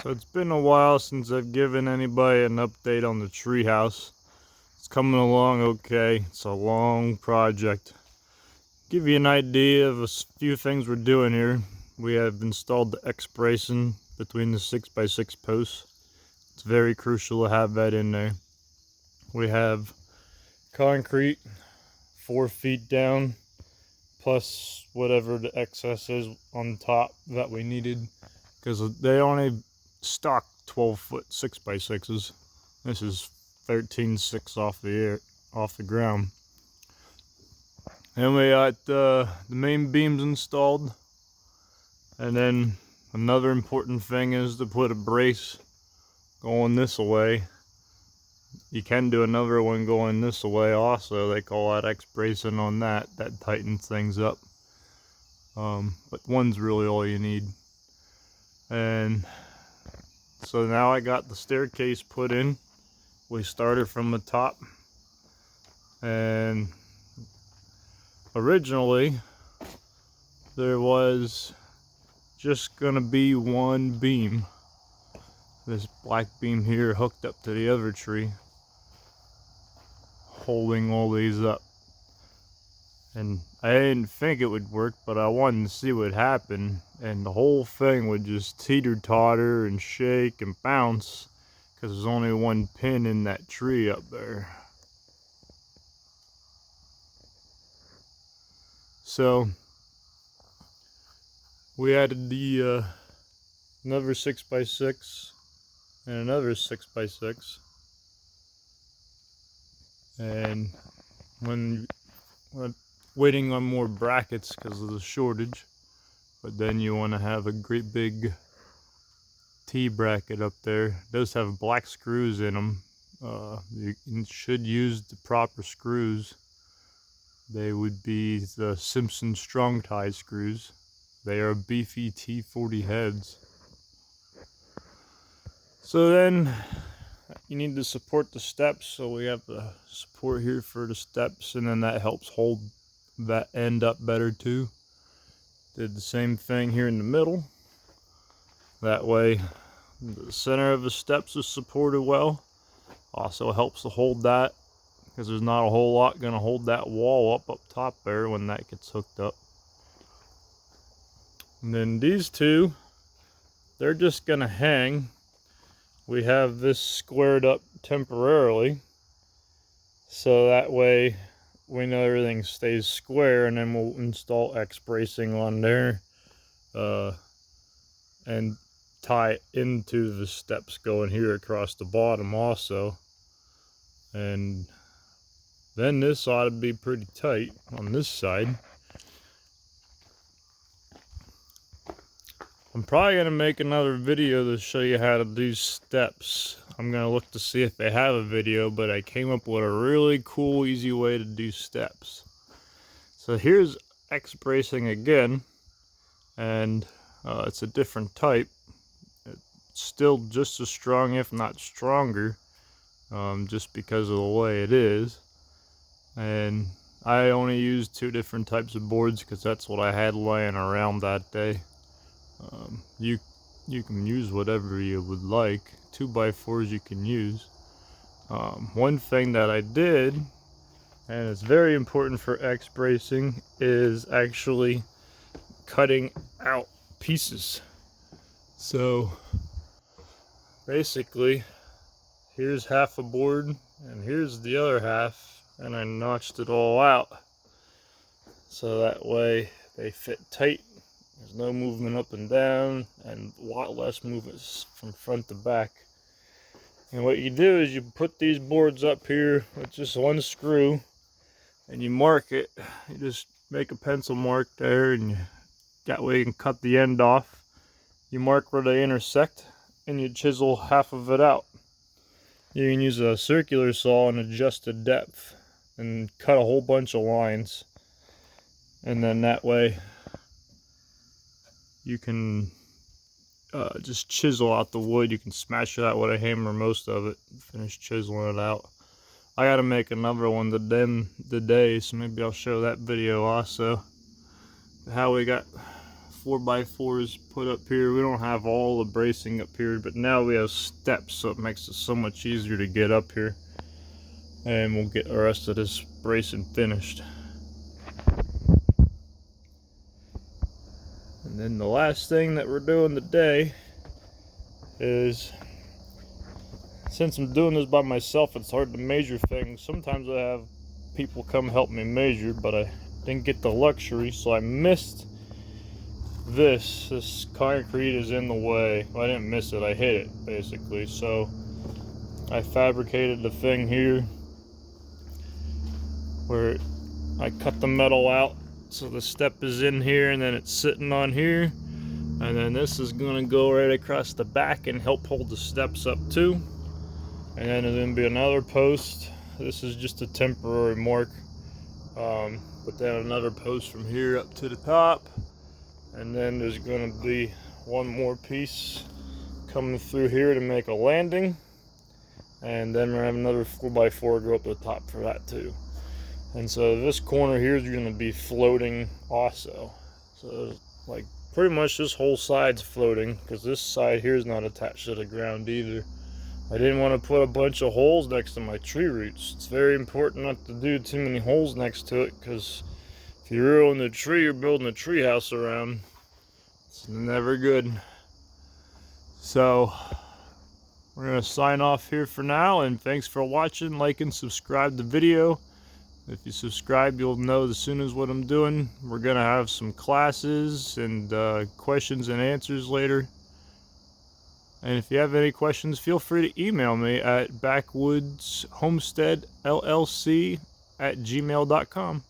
So it's been a while since I've given anybody an update on the treehouse. It's coming along okay. It's a long project. Give you an idea of a few things we're doing here. We have installed the X-bracing between the 6x6 posts. It's very crucial to have that in there. We have concrete 4 feet down, plus whatever the excess is on top that we needed, because they only stock 12-foot 6x6s. This is 13.6 off the ground. And we got the main beams installed, and then another important thing is to put a brace going this way. You can do another one going this way also. They call that X-bracing on that. That tightens things up. But one's really all you need. And so now I got the staircase put in. We started from the top. And originally there was just gonna be one beam. This black beam here hooked up to the other tree, holding all these up. And I didn't think it would work, but I wanted to see what happened, and the whole thing would just teeter-totter and shake and bounce because there's only one pin in that tree up there. So we added the another 6x6 and another 6x6, and when waiting on more brackets because of the shortage, but then you want to have a great big T bracket up there. It does have black screws in them. You should use the proper screws. They would be the Simpson strong tie screws. They are beefy T40 heads. So then you need to support the steps, so we have the support here for the steps, and then that helps hold that end up better too. Did the same thing here in the middle. That way the center of the steps is supported well. Also helps to hold that, because there's not a whole lot going to hold that wall up top there when that gets hooked up. And then these two, they're just going to hang. We have this squared up temporarily, so that way we know everything stays square, and then we'll install X-bracing on there and tie it into the steps going here across the bottom also. And then this ought to be pretty tight on this side. I'm probably going to make another video to show you how to do steps. I'm going to look to see if they have a video, but I came up with a really cool, easy way to do steps. So here's X-bracing again, and it's a different type. It's still just as strong, if not stronger, just because of the way it is. And I only used 2 different types of boards because that's what I had laying around that day. You can use whatever you would like. 2x4s you can use. One thing that I did, and it's very important for X-bracing, is actually cutting out pieces. So basically, here's half a board and here's the other half, and I notched it all out so that way they fit tight. There's no movement up and down, and a lot less movement from front to back. And what you do is you put these boards up here with just one screw, and you mark it. You just make a pencil mark there, and that way you can cut the end off. You mark where they intersect, and you chisel half of it out. You can use a circular saw and adjust the depth, and cut a whole bunch of lines. And then that way you can just chisel out the wood. You can smash it out with a hammer, most of it, finish chiseling it out. I gotta make another one today, so maybe I'll show that video also. How we got 4x4s put up here. We don't have all the bracing up here, but now we have steps, so it makes it so much easier to get up here. And we'll get the rest of this bracing finished. And then the last thing that we're doing today is, since I'm doing this by myself, it's hard to measure things. Sometimes I have people come help me measure, but I didn't get the luxury, so I missed this. This concrete is in the way. Well, I didn't miss it, I hit it basically. So I fabricated the thing here where I cut the metal out, so the step is in here and then it's sitting on here, and then this is going to go right across the back and help hold the steps up too. And then there's going to be another post. This is just a temporary mark, but then another post from here up to the top, and then there's going to be one more piece coming through here to make a landing, and then we're going to have another 4x4 go up the top for that too. And so this corner here is going to be floating also. So like pretty much this whole side's floating, because this side here is not attached to the ground either. I didn't want to put a bunch of holes next to my tree roots. It's very important not to do too many holes next to it, because if you ruin the tree you're building a tree house around, it's never good. So we're going to sign off here for now, and thanks for watching. Like and subscribe the video. If you subscribe, you'll know as soon as what I'm doing. We're going to have some classes and questions and answers later. And if you have any questions, feel free to email me at backwoodshomesteadllc@gmail.com.